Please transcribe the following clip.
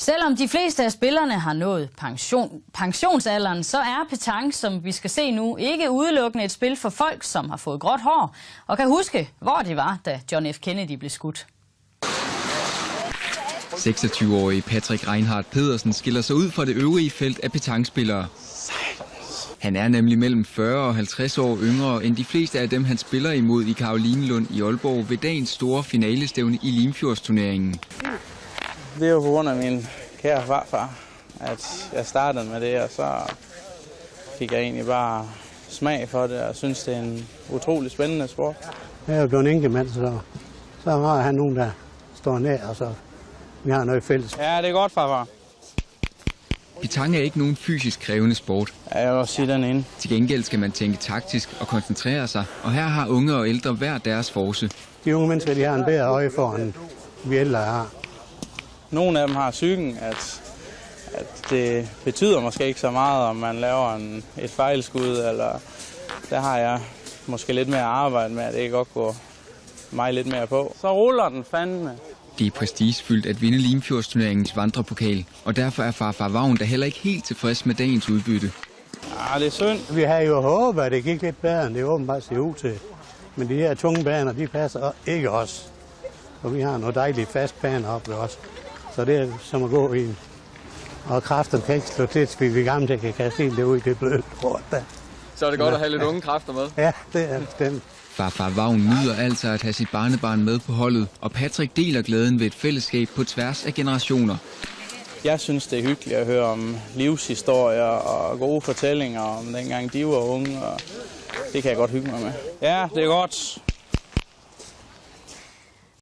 Selvom de fleste af spillerne har nået pensionsalderen, så er petanque, som vi skal se nu, ikke udelukkende et spil for folk, som har fået gråt hår og kan huske, hvor de var, da John F. Kennedy blev skudt. 26-årige Patrick Reinhardt Pedersen skiller sig ud fra det øvrige felt af petanquespillere. Han er nemlig mellem 40 og 50 år yngre end de fleste af dem, han spiller imod i Carolinelund i Aalborg ved dagens store finalestævne i Limfjordsturneringen. Det er jo på grund af min kære farfar, at jeg startede med det, og så fik jeg egentlig bare smag for det, og synes, det er en utrolig spændende sport. Jeg er jo blevet enkemand, så har han nogen, der står nær, og så vi har noget fælles. Ja, det er godt, farfar. Petanque er ikke nogen fysisk krævende sport. Ja, jeg vil også sige den ene. Til gengæld skal man tænke taktisk og koncentrere sig, og her har unge og ældre hver deres force. De unge mennesker, de har en bedre øje for, end vi ældre har. Nogle af dem har psyken, at det betyder måske ikke så meget, om man laver et fejlskud, eller der har jeg måske lidt mere arbejde med, at det godt går mig lidt mere på. Så ruller den fandme. Det er prestigefyldt at vinde Limfjordsturneringens vandrepokal, og derfor er farfar Vagn da heller ikke helt tilfreds med dagens udbytte. Ja, det er synd. Vi har jo håbet, at det gik lidt bedre, end det åbenbart ser ud til. Men de her tunge baner, de passer ikke os. Og vi har nogle dejlige fast baner oppe ved os. Så det er som at gå i. Og kræfterne kan ikke slå til, så vi er gamle til at kan kaste helt det ud i det bløde lort der. Så er det godt at have lidt unge kræfter med? Ja, det er bestemt. Farfar Vagn nyder altså at have sit barnebarn med på holdet, og Patrick deler glæden ved et fællesskab på tværs af generationer. Jeg synes, det er hyggeligt at høre om livshistorier og gode fortællinger om dengang de var unge, og det kan jeg godt hygge mig med. Ja, det er godt.